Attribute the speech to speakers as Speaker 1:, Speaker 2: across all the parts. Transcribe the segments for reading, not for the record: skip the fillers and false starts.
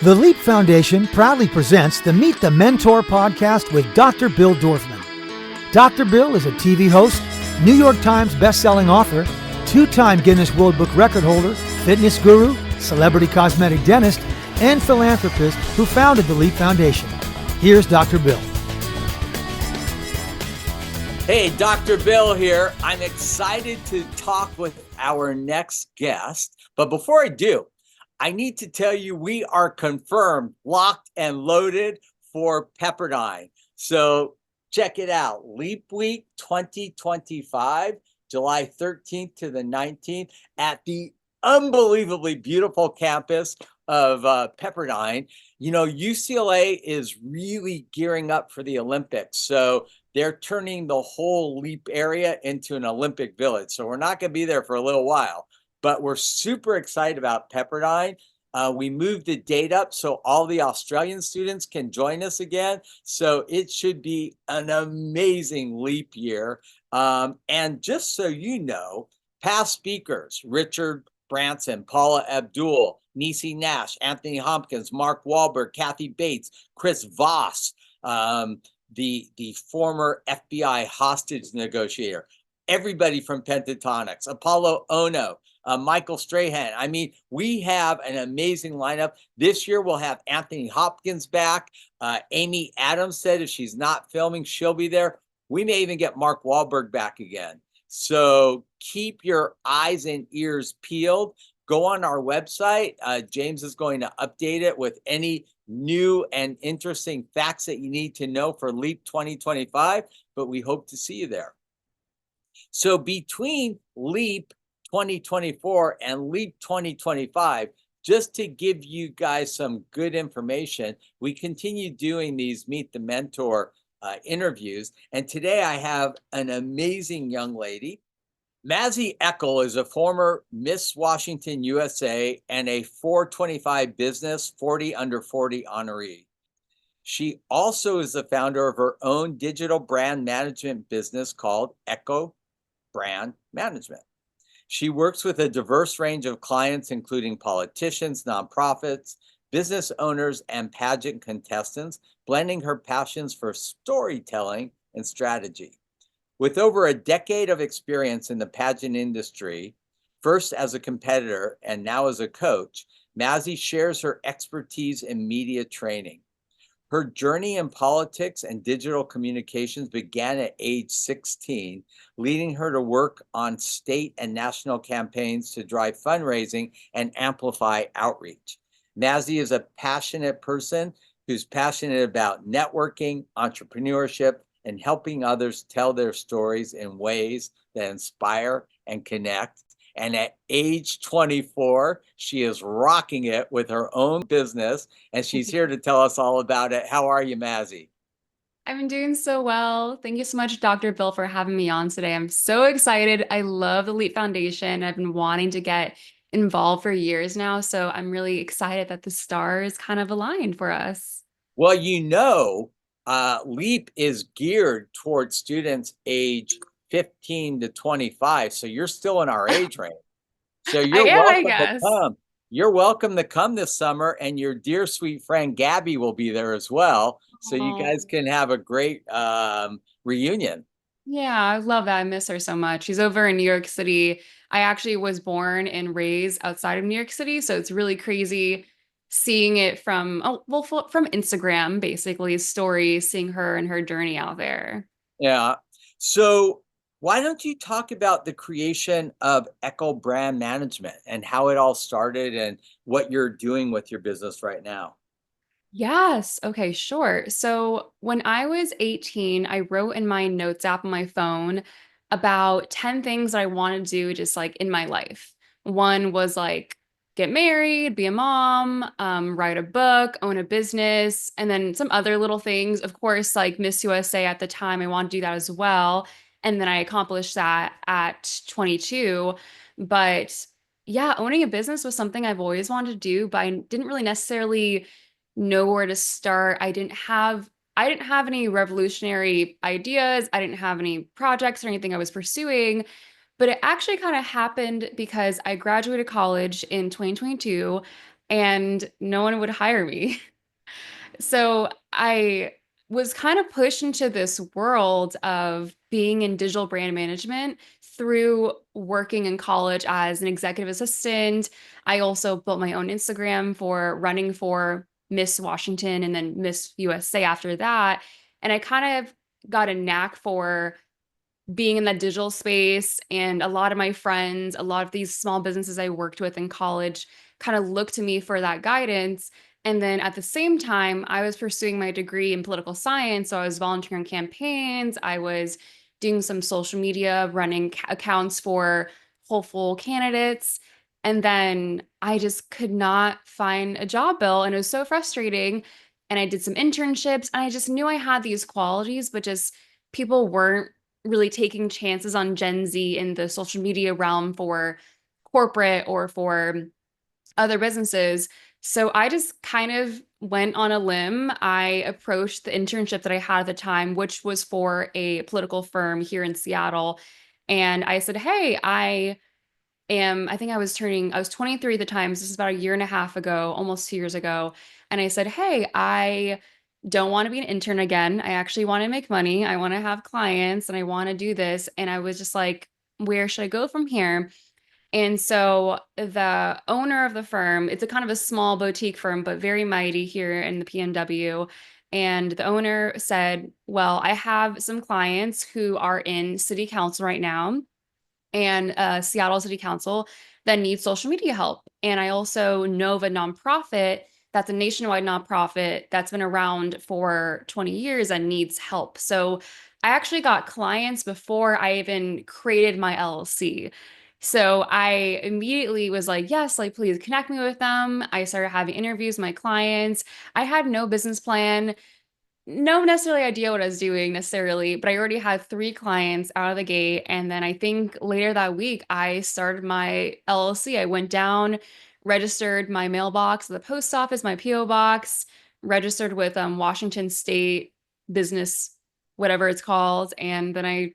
Speaker 1: The Leap Foundation proudly presents the Meet the Mentor podcast with Dr. Bill Dorfman. Dr. Bill is a TV host, New York Times best-selling author, two-time Guinness World Book record holder, fitness guru, celebrity cosmetic dentist, and philanthropist who founded the Leap Foundation. Here's Dr. Bill.
Speaker 2: Hey, Dr. Bill here. I'm excited to talk with our next guest. But before I do, I need to tell you we are confirmed, locked, and loaded for Pepperdine. So check it out. Leap Week 2025, July 13th to the 19th at the unbelievably beautiful campus of Pepperdine. You know, UCLA is really gearing up for the Olympics. So they're turning the whole Leap area into an Olympic village. So we're not going to be there for a little while, but we're super excited about Pepperdine. We moved the date up so all the Australian students can join us again. So it should be an amazing Leap year. And just so you know, past speakers, Richard Branson, Paula Abdul, Niecy Nash, Anthony Hopkins, Mark Wahlberg, Kathy Bates, Chris Voss, the former FBI hostage negotiator, everybody from Pentatonics, Apollo Ono, Michael Strahan. I mean, we have an amazing lineup. This year we'll have Anthony Hopkins back. Amy Adams said if she's not filming, she'll be there. We may even get Mark Wahlberg back again. So keep your eyes and ears peeled. Go on our website. James is going to update it with any new and interesting facts that you need to know for Leap 2025, but we hope to see you there. So between Leap 2024 and Leap 2025, just to give you guys some good information, we continue doing these Meet the Mentor interviews. And today I have an amazing young lady. Mazzy Eckel is a former Miss Washington USA and a 425 Business 40 under 40 honoree. She also is the founder of her own digital brand management business called EckelBrandManagement. She works with a diverse range of clients, including politicians, nonprofits, business owners, and pageant contestants, blending her passions for storytelling and strategy. With over a decade of experience in the pageant industry, first as a competitor and now as a coach, Mazzy shares her expertise in media training. Her journey in politics and digital communications began at age 16, leading her to work on state and national campaigns to drive fundraising and amplify outreach. Mazzy is a passionate person who's passionate about networking, entrepreneurship, and helping others tell their stories in ways that inspire and connect. And at age 24, she is rocking it with her own business, and she's here to tell us all about it. How are you, Mazzy?
Speaker 3: I'm doing so well. Thank you so much, Dr. Bill, for having me on today. I'm so excited. I love the Leap Foundation. I've been wanting to get involved for years now, so I'm really excited that the stars kind of aligned for us.
Speaker 2: Well, you know, Leap is geared towards students age 15 to 25, so you're still in our age range. So
Speaker 3: I
Speaker 2: you're
Speaker 3: am, I
Speaker 2: welcome to
Speaker 3: guess.
Speaker 2: come. You're welcome to come this summer, and your dear sweet friend Gabby will be there as well. So you guys
Speaker 3: Oh,
Speaker 2: can have a great reunion.
Speaker 3: yeah, I love that. I miss her so much. She's over in New York City. I actually was born and raised outside of New York City, so it's really crazy seeing it from from Instagram, basically, stories, seeing her and her journey out there.
Speaker 2: Yeah. So why don't you talk about the creation of Eckel Brand Management and how it all started and what you're doing with your business right now?
Speaker 3: Yes. Okay, sure. So when I was 18, I wrote in my notes app on my phone about 10 things I want to do just like in my life. One was like get married, be a mom, write a book, own a business, and then some other little things. Of course, like Miss USA at the time, I want to do that as well. And then I accomplished that at 22. But yeah, owning a business was something I've always wanted to do, but I didn't really necessarily know where to start. I didn't have any revolutionary ideas. I didn't have any projects or anything I was pursuing, but it actually kind of happened because I graduated college in 2022 and no one would hire me. So I was kind of pushed into this world of being in digital brand management through working in college as an executive assistant. I also built my own Instagram for running for Miss Washington and then Miss USA after that. And I kind of got a knack for being in that digital space. And a lot of my friends, a lot of these small businesses I worked with in college kind of looked to me for that guidance. And then at the same time, I was pursuing my degree in political science. So I was volunteering on campaigns. I was doing some social media, running accounts for hopeful candidates. And then I just could not find a job, Bill. And it was so frustrating. And I did some internships and I just knew I had these qualities, but just people weren't really taking chances on Gen Z in the social media realm for corporate or for other businesses. So I just kind of went on a limb. I approached the internship that I had at the time, which was for a political firm here in Seattle. And I said, hey, I think I was 23 at the time. So this is about a year and a half ago, almost 2 years ago. And I said, hey, I don't want to be an intern again. I actually want to make money. I want to have clients and I want to do this. And I was just like, where should I go from here? And so the owner of the firm, it's a kind of a small boutique firm, but very mighty here in the PNW. And the owner said, well, I have some clients who are in city council right now and Seattle City Council that needs social media help. And I also know of a nonprofit that's a nationwide nonprofit that's been around for 20 years and needs help. So I actually got clients before I even created my LLC. So I immediately was like, yes, like please connect me with them. I started having interviews with my clients. I had no business plan, no necessarily idea what I was doing necessarily, but I already had 3 clients out of the gate. And then I think later that week, I started my LLC. I went down, registered my mailbox, the post office, my PO box, registered with Washington State Business, whatever it's called, and then I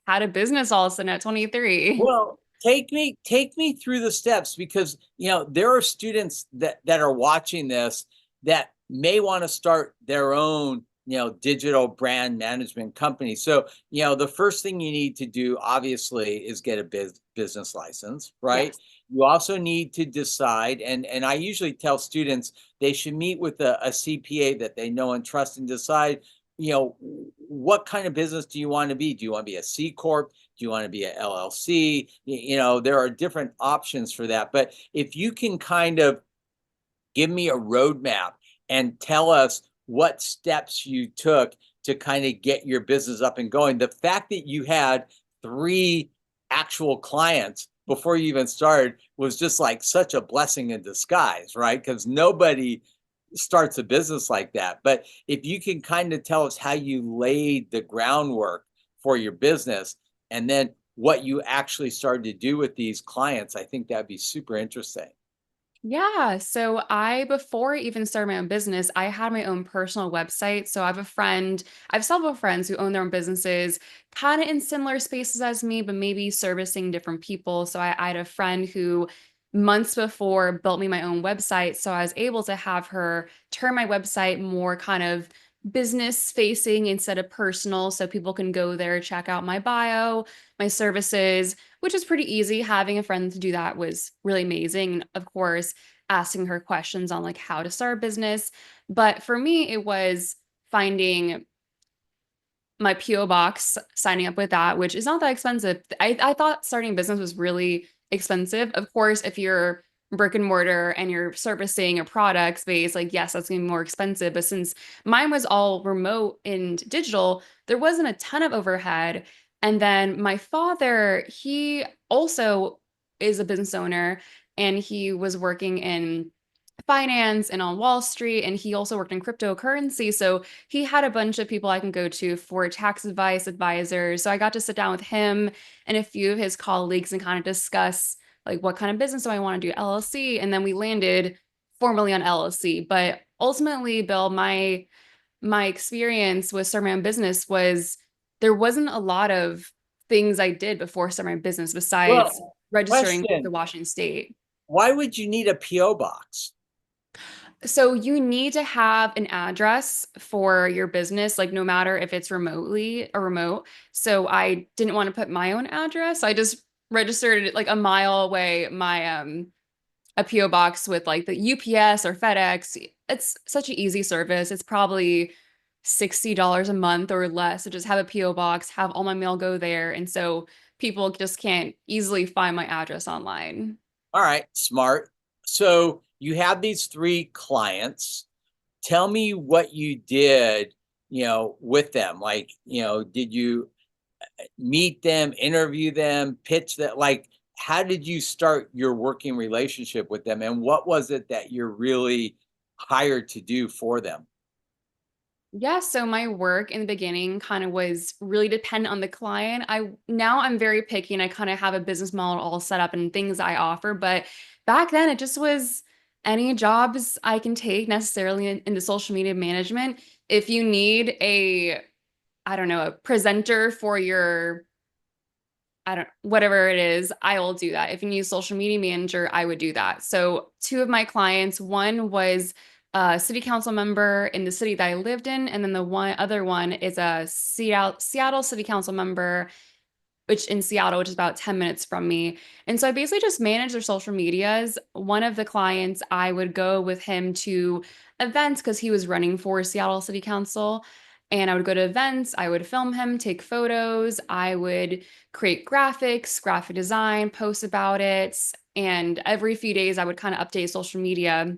Speaker 3: had a business all of a sudden at 23.
Speaker 2: Well, take me through the steps, because there are students that are watching this that may want to start their own digital brand management company. So the first thing you need to do obviously is get a business license, right?
Speaker 3: Yes.
Speaker 2: You also need to decide, and I usually tell students they should meet with a CPA that they know and trust and decide what kind of business do you want to be? Do you want to be a C corp? Do you want to be a LLC? There are different options for that. But if you can kind of give me a roadmap and tell us what steps you took to kind of get your business up and going. The fact that you had 3 actual clients before you even started was just like such a blessing in disguise, right? Because nobody starts a business like that. But if you can kind of tell us how you laid the groundwork for your business and then what you actually started to do with these clients, I think that'd be super interesting.
Speaker 3: Yeah. So before I even started my own business, I had my own personal website. So I have several friends who own their own businesses, kind of in similar spaces as me, but maybe servicing different people. So I had a friend who months before built me my own website. So I was able to have her turn my website more kind of business facing instead of personal. So people can go there, check out my bio, my services, which is pretty easy. Having a friend to do that was really amazing. And of course, asking her questions on like how to start a business. But for me, it was finding my PO box, signing up with that, which is not that expensive. I thought starting a business was really expensive. Of course, if you're brick and mortar and you're servicing a product space, like yes, that's gonna be more expensive. But since mine was all remote and digital, there wasn't a ton of overhead. And then my father, he also is a business owner and he was working in finance and on Wall Street, and he also worked in cryptocurrency. So he had a bunch of people I can go to for tax advice, advisors. So I got to sit down with him and a few of his colleagues and kind of discuss like what kind of business do I want to do, LLC, and then we landed formally on LLC. But ultimately, Bill, my experience with starting my own business was there wasn't a lot of things I did before starting my business besides
Speaker 2: Well,
Speaker 3: registering with the
Speaker 2: question,
Speaker 3: Washington State.
Speaker 2: why would you need a PO box?
Speaker 3: So you need to have an address for your business, like no matter if it's remotely or remote. So I didn't want to put my own address. I just registered it like a mile away, my a PO box with like the UPS or FedEx. It's such an easy service. It's probably $60 a month or less to just have a PO box, have all my mail go there. And so people just can't easily find my address online.
Speaker 2: All right, smart. So you have these three clients. Tell me what you did, with them. Like, did you meet them, interview them, pitch that? Like, how did you start your working relationship with them? And what was it that you're really hired to do for them?
Speaker 3: Yeah, so my work in the beginning kind of was really dependent on the client. I'm very picky and I kind of have a business model all set up and things I offer, but back then it just was any jobs I can take necessarily in the social media management. If you need I don't know, a presenter for your I don't whatever it is, I will do that. If you need a social media manager, I would do that. So two of my clients, one was a city council member in the city that I lived in, and then the other one is a Seattle city council member which in Seattle, which is about 10 minutes from me. And so I basically just manage their social medias. One of the clients, I would go with him to events because he was running for Seattle City Council. And I would go to events, I would film him, take photos, I would create graphics, graphic design, post about it. And every few days, I would kind of update social media.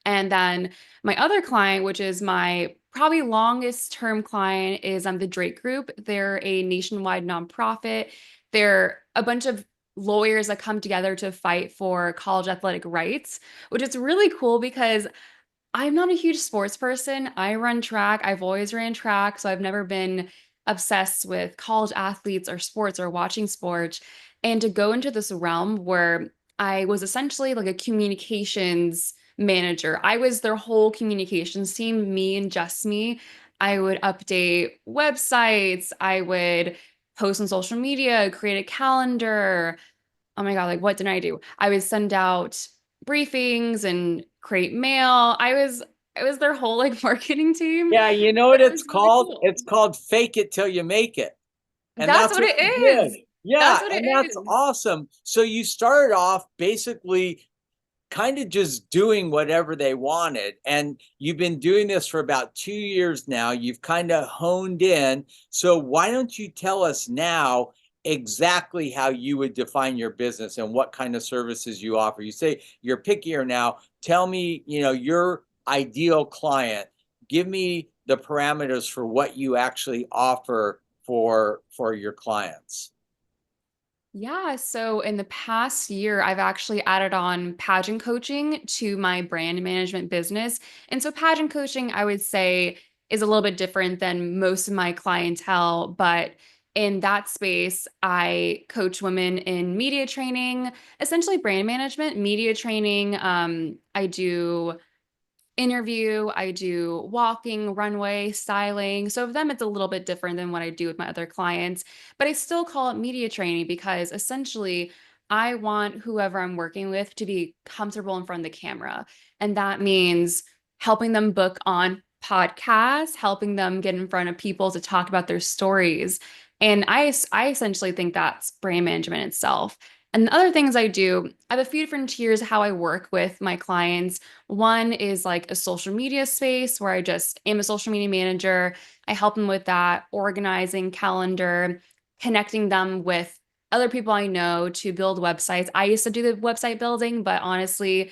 Speaker 3: And then my other client, which is my probably longest term client, is the Drake Group. They're a nationwide nonprofit. They're a bunch of lawyers that come together to fight for college athletic rights, which is really cool because I'm not a huge sports person. I run track. I've always ran track, so I've never been obsessed with college athletes or sports or watching sports. And to go into this realm where I was essentially like a communications manager, I was their whole communications team, me and just me. I would update websites, I would post on social media, create a calendar. Oh my God, like what did I do? I would send out briefings and create mail. I was their whole like marketing team,
Speaker 2: Yeah, you know
Speaker 3: but
Speaker 2: what
Speaker 3: it
Speaker 2: it's
Speaker 3: was really
Speaker 2: called?
Speaker 3: cool.
Speaker 2: It's called fake it till you make it. And
Speaker 3: That's
Speaker 2: that's
Speaker 3: what
Speaker 2: what
Speaker 3: it
Speaker 2: you
Speaker 3: is.
Speaker 2: did.
Speaker 3: That's
Speaker 2: Yeah,
Speaker 3: what it
Speaker 2: and that's
Speaker 3: is.
Speaker 2: awesome. So you started off basically kind of just doing whatever they wanted. And you've been doing this for about 2 years now. You've kind of honed in. So why don't you tell us now exactly how you would define your business and what kind of services you offer? You say you're pickier now. Tell me, your ideal client. Give me the parameters for what you actually offer for your clients.
Speaker 3: Yeah, so in the past year, I've actually added on pageant coaching to my brand management business. And so pageant coaching, I would say, is a little bit different than most of my clientele, but in that space, I coach women in media training, essentially brand management, media training. I do interview, I do walking, runway, styling. So of them, it's a little bit different than what I do with my other clients, but I still call it media training because essentially I want whoever I'm working with to be comfortable in front of the camera. And that means helping them book on podcasts, helping them get in front of people to talk about their stories. And I essentially think that's brand management itself. And the other things I do, I have a few different tiers of how I work with my clients. One is like a social media space where I just am a social media manager. I help them with that, organizing calendar, connecting them with other people I know to build websites. I used to do the website building, but honestly,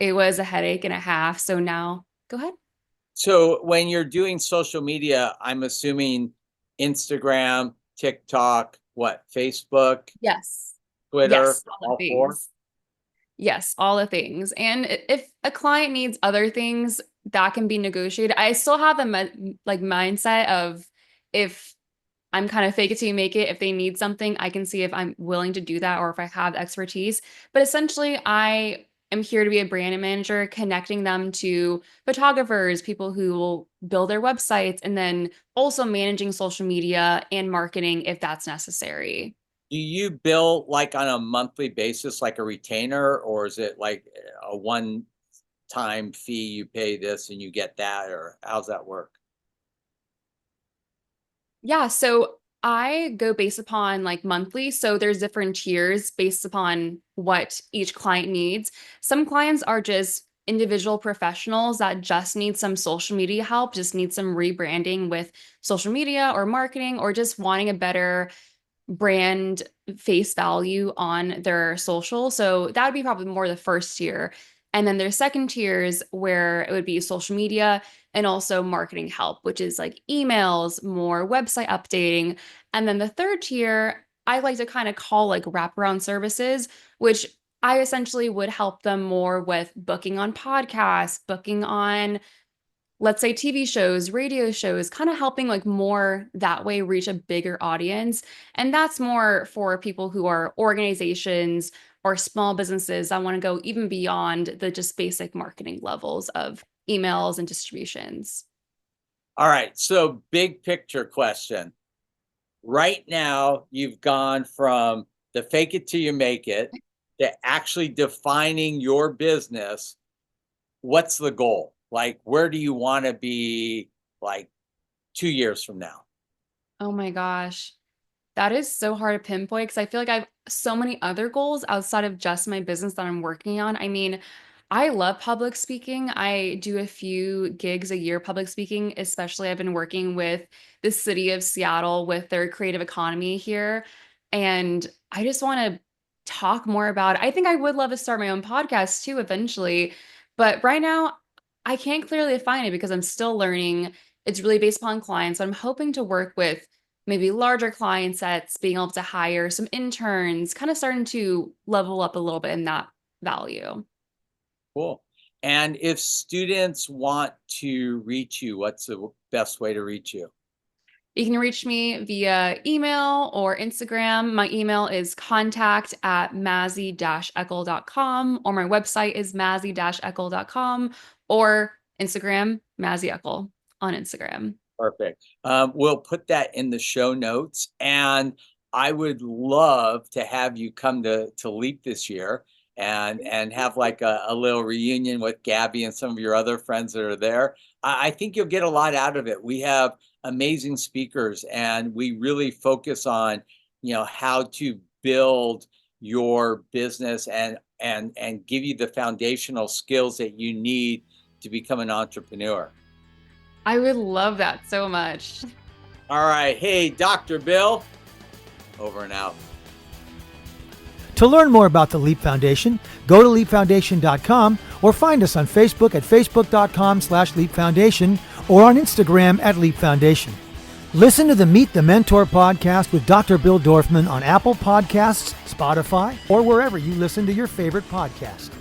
Speaker 3: it was a headache and a half. So now, go ahead.
Speaker 2: So when you're doing social media, I'm assuming Instagram, TikTok, what, Facebook,
Speaker 3: Yes.
Speaker 2: Twitter,
Speaker 3: Yes, all the
Speaker 2: all four?
Speaker 3: things. Yes, all the things. And if a client needs other things, that can be negotiated. I still have the like mindset of if I'm kind of fake it till you make it. If they need something, I can see if I'm willing to do that or if I have expertise. But essentially, I am here to be a brand manager, connecting them to photographers, people who will build their websites, and then also managing social media and marketing if that's necessary.
Speaker 2: Do you bill like on a monthly basis, like a retainer, or is it like a one? time fee, you pay this and you get that, or how's that work?
Speaker 3: Yeah, so I go based upon like monthly. So there's different tiers based upon what each client needs. Some clients are just individual professionals that just need some social media help, just need some rebranding with social media or marketing, or just wanting a better brand face value on their social. So that would be probably more the first tier. And then there's second tiers where it would be social media and also marketing help, which is like emails, more website updating. And then the third tier, I like to kind of call like wraparound services, which I essentially would help them more with booking on podcasts, booking on, let's say, TV shows, radio shows, kind of helping like more that way reach a bigger audience. And that's more for people who are organizations or small businesses that want to go even beyond the just basic marketing levels of emails and distributions.
Speaker 2: All right. So big picture question. Right now, you've gone from the fake it till you make it to actually defining your business. What's the goal? Like, where do you want to be like 2 years from now?
Speaker 3: Oh my gosh. That is so hard to pinpoint because I feel like I have so many other goals outside of just my business that I'm working on. I mean, I love public speaking. I do a few gigs a year public speaking, especially I've been working with the city of Seattle with their creative economy here. And I just want to talk more about it. I think I would love to start my own podcast too eventually. But right now, I can't clearly define it because I'm still learning. It's really based upon clients. I'm hoping to work with maybe larger client sets, being able to hire some interns, kind of starting to level up a little bit in that value.
Speaker 2: Cool. And if students want to reach you, what's the best way to reach you?
Speaker 3: You can reach me via email or Instagram. My email is contact@mazzy-eckel.com, or my website is mazzy-eckel.com, or Instagram, Mazzy Eckel on Instagram.
Speaker 2: Perfect. We'll put that in the show notes. And I would love to have you come to Leap this year and have like a little reunion with Gabby and some of your other friends that are there. I think you'll get a lot out of it. We have amazing speakers, and we really focus on, how to build your business and give you the foundational skills that you need to become an entrepreneur.
Speaker 3: I would love that so much.
Speaker 2: All right. Hey, Dr. Bill, over and out.
Speaker 1: To learn more about the Leap Foundation, go to leapfoundation.com or find us on Facebook at facebook.com/Leap Foundation or on Instagram at Leap Foundation. Listen to the Meet the Mentor podcast with Dr. Bill Dorfman on Apple Podcasts, Spotify, or wherever you listen to your favorite podcast.